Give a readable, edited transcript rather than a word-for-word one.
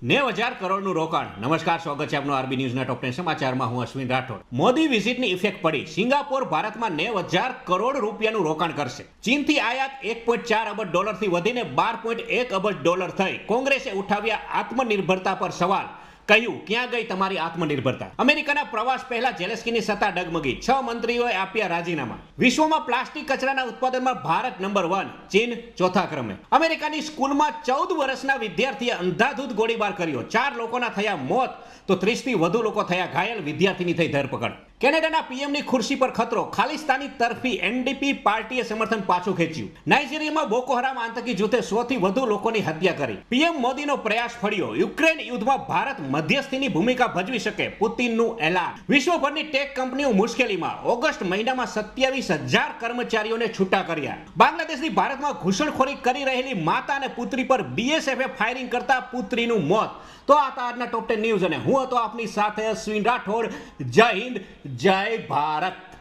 90,000 કરોડનું રોકાણ. નમસ્કાર, સ્વાગત છે આપનું આરબી ન્યૂઝના ટોપ 10 સમાચારમાં. હું અશ્વિન રાઠોડ. મોદી વિઝિટની ઇફેક્ટ પડી. સિંગાપોર ભારતમાં 90,000 કરોડ રૂપિયાનું રોકાણ કરશે. ચીનથી આયાત 1.4 અબજ ડોલરથી વધીને 12.1 અબજ ડોલર થઈ. કોંગ્રેસે ઉઠાવ્યા આત્મનિર્ભરતા પર સવાલ. કહ્યું, ક્યાં ગઈ તમારી આત્મનિર્ભરતા? અમેરિકાના પ્રવાસ પહેલા ઝેલેન્સ્કીની સત્તા ડગમગી. 6 મંત્રીઓએ આપ્યા રાજીનામા. વિશ્વમાં પ્લાસ્ટિક કચરાના ઉત્પાદનમાં ભારત નંબર 1, ચીન ચોથા ક્રમે. અમેરિકાની સ્કૂલમાં 14 વર્ષના વિદ્યાર્થીએ અંધાધૂંધ ગોળીબાર કર્યો. 4 લોકોના થયા મોત તો 30થી વધુ લોકો થયા ઘાયલ. વિદ્યાર્થીની થઈ ધરપકડ. કેનેડાના પીએમની ખુરશી પર ખતરો. ખાલિસ્તાની તરફી એનડીપી પાર્ટીએ સમર્થન પાછું ખેંચ્યું. નાઇજીરિયામાં બોકો હરામ આતંકી જૂથે 100 થી વધુ લોકોની હત્યા કરી. પીએમ મોદીનો પ્રયાસ ફળ્યો. યુક્રેન યુદ્ધમાં ભારત મધ્યસ્થીની ભૂમિકા ભજવી શકે. પુતિનનું એલાન. વિશ્વભરની ટેક કંપનીઓ મુશ્કેલીમાં. ઓગસ્ટ મહિનામાં 27,000 કર્મચારીઓને છૂટા કર્યા. બાંગ્લાદેશની ભારતમાં ઘૂસણખોરી કરી રહેલી માતા અને પુત્રી પર બીએસએફે ફાયરિંગ કરતા પુત્રીનું મોત. તો આ હતા આજના ટોપ 10 ન્યૂઝ અને હું હતો આપની સાથે અશ્વિન રાઠોડ. જય હિન્દ, જય ભારત.